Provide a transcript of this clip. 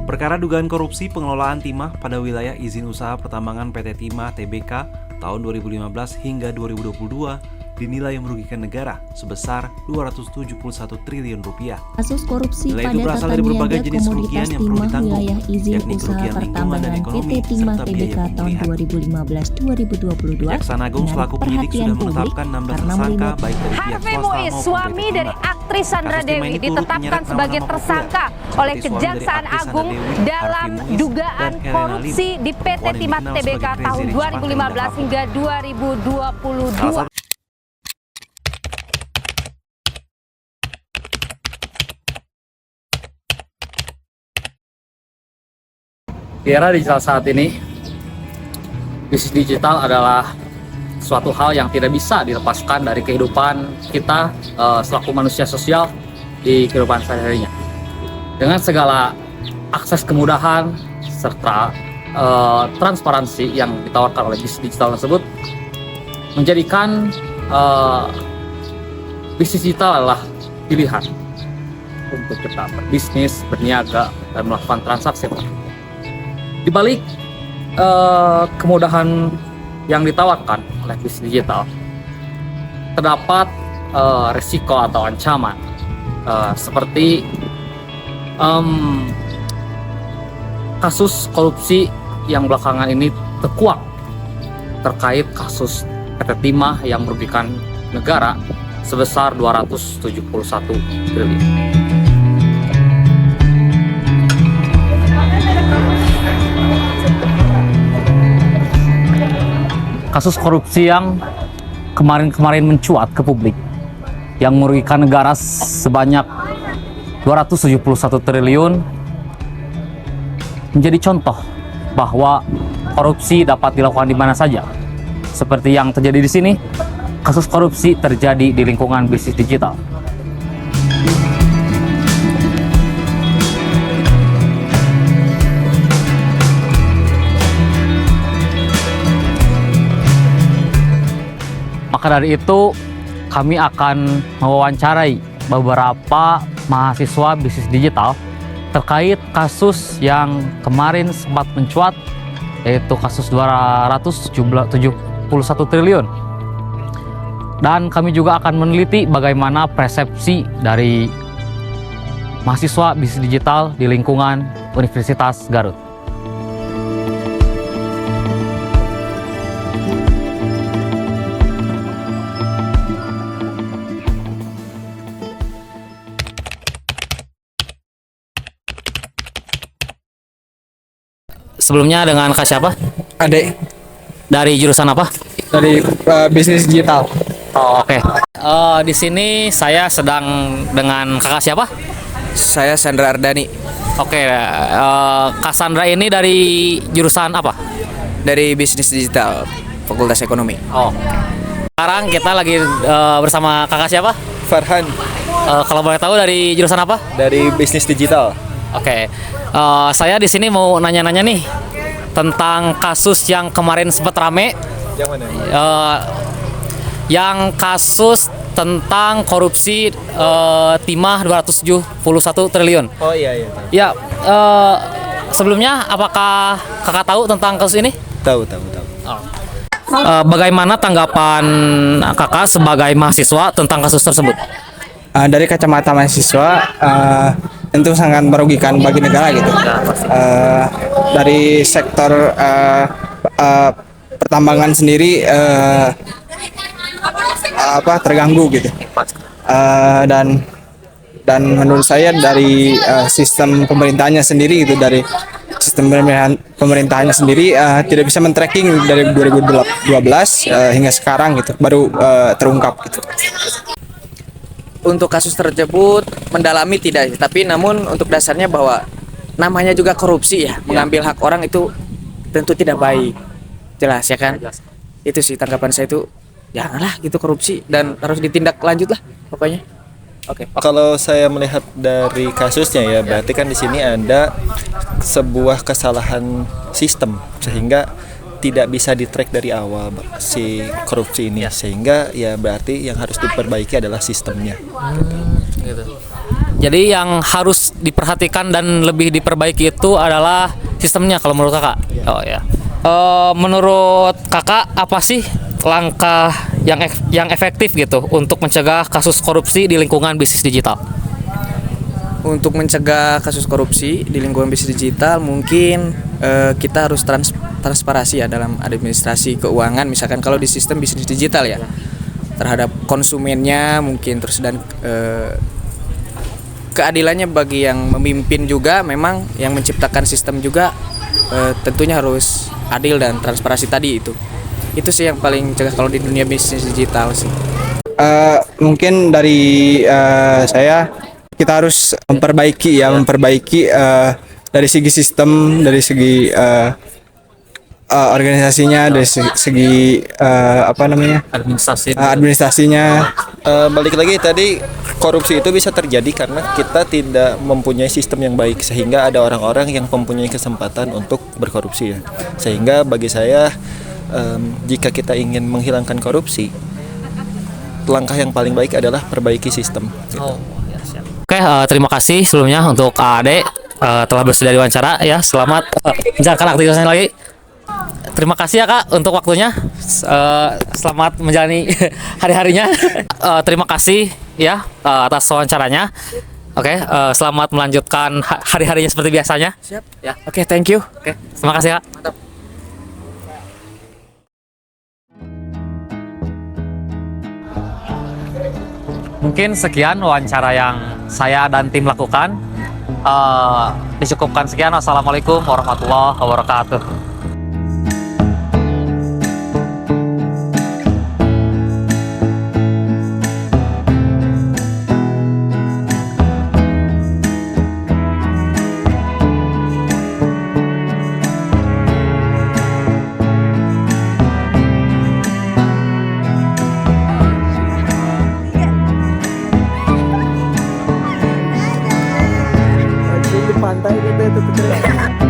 Perkara dugaan korupsi pengelolaan timah pada wilayah izin usaha pertambangan PT Timah Tbk tahun 2015 hingga 2022 dinilai merugikan negara sebesar Rp271 triliun. Kasus korupsi Nilai pada itu berasal tata dari berbagai niaga jenis komoditas kerugian yang perlu timah ditanggung, wilayah izin yakni usaha kerugian lingkungan dan pertambangan ekonomi PT Timah serta Tbk biaya tahun pemulihan. 2015-2022 Jaksa Agung selaku penyidik sudah menetapkan 16 tersangka baik dari pihak Harvey swasta Muiz, maupun suami PT dari Timah. aktris Sandra Kasus Timah Dewi, ini turut ditetapkan menyeret sebagai nama-nama tersangka populer oleh seperti suami dari Kejaksaan aktris Sandra Agung Dewi, dalam Harvey Muiz, dugaan dan Helena korupsi Lim. di PT Perempuan yang Timah dikenal Tbk sebagai tahun Crazy Rich Partner 2015 Dahab. hingga Salah 2022. satu Di era digital saat ini, bisnis digital adalah suatu hal yang tidak bisa dilepaskan dari kehidupan kita selaku manusia sosial di kehidupan sehari-harinya. Dengan segala akses kemudahan serta transparansi yang ditawarkan oleh bisnis digital tersebut, menjadikan bisnis digital adalah pilihan untuk kita berbisnis, berniaga, dan melakukan transaksi. Di balik kemudahan yang ditawarkan oleh bisnis digital, terdapat risiko atau ancaman seperti kasus korupsi yang belakangan ini terkuak terkait kasus PT Timah yang merugikan negara sebesar 271 triliun. Kasus korupsi yang kemarin mencuat ke publik yang merugikan negara sebanyak 271 triliun menjadi contoh bahwa korupsi dapat dilakukan di mana saja. Seperti yang terjadi di sini, kasus korupsi terjadi di lingkungan bisnis digital. Maka dari itu, kami akan mewawancarai beberapa mahasiswa bisnis digital terkait kasus yang kemarin sempat mencuat, yaitu kasus 271 triliun. Dan kami juga akan meneliti bagaimana persepsi dari mahasiswa bisnis digital di lingkungan Universitas Garut. Sebelumnya dengan Kak siapa? Adek Dari jurusan apa? dari bisnis digital. Oh, oke. Di sini saya sedang dengan kakak siapa? Saya Sandra Ardani Oke, Kak Sandra ini dari jurusan apa? dari bisnis digital Fakultas Ekonomi. Oh. Sekarang kita lagi bersama kakak siapa? Farhan Kalau boleh tahu dari jurusan apa? dari bisnis digital. Oke. Saya di sini mau nanya-nanya nih tentang kasus yang kemarin sempat rame. Yang mana? Yang kasus tentang korupsi timah 271 triliun. Oh iya. Ya, sebelumnya apakah kakak tahu tentang kasus ini? Tahu. Bagaimana tanggapan kakak sebagai mahasiswa tentang kasus tersebut? Dari kacamata mahasiswa, tentu sangat merugikan bagi negara gitu. Dari sektor pertambangan sendiri terganggu gitu. Dan menurut saya dari sistem pemerintahnya sendiri gitu, dari sistem pemerintahnya sendiri tidak bisa men-tracking dari 2012 hingga sekarang gitu baru terungkap gitu. Untuk kasus tersebut mendalami tidak, tapi namun untuk dasarnya bahwa namanya juga korupsi ya, mengambil hak orang itu tentu tidak baik, jelas ya kan. Itu sih tanggapan saya, itu janganlah gitu korupsi dan harus ditindak lanjut lah pokoknya. Oke. Kalau saya melihat dari kasusnya ya, berarti kan di sini ada sebuah kesalahan sistem sehingga tidak bisa di-track dari awal si korupsi ini, sehingga ya berarti yang harus diperbaiki adalah sistemnya. Gitu. Jadi yang harus diperhatikan dan lebih diperbaiki itu adalah sistemnya kalau menurut kakak. Oh ya. Menurut kakak apa sih langkah yang efektif gitu untuk mencegah kasus korupsi di lingkungan bisnis digital? Untuk mencegah kasus korupsi di lingkungan bisnis digital mungkin kita harus transparansi ya dalam administrasi keuangan, misalkan kalau di sistem bisnis digital ya, terhadap konsumennya mungkin, terus dan keadilannya bagi yang memimpin juga, memang yang menciptakan sistem juga tentunya harus adil dan transparansi tadi itu sih yang paling cegah kalau di dunia bisnis digital sih. Mungkin dari saya, kita harus memperbaiki dari segi sistem, dari segi organisasinya, dari segi administrasinya. Balik lagi tadi, korupsi itu bisa terjadi karena kita tidak mempunyai sistem yang baik, sehingga ada orang-orang yang mempunyai kesempatan untuk berkorupsi ya. Sehingga bagi saya, jika kita ingin menghilangkan korupsi, langkah yang paling baik adalah perbaiki sistem gitu. Oke, terima kasih sebelumnya untuk Ade telah bersedia diwawancara ya. Selamat menjalankan aktivitasnya lagi. Terima kasih ya Kak untuk waktunya. Selamat menjalani hari-harinya. Terima kasih ya atas wawancaranya. Oke, selamat melanjutkan hari-harinya seperti biasanya. Siap. Ya. Oke, thank you. Oke, terima kasih Kak. Mantap. Mungkin sekian wawancara yang saya dan tim lakukan. Dicukupkan sekian. Wassalamualaikum warahmatullahi wabarakatuh. Pantai gitu.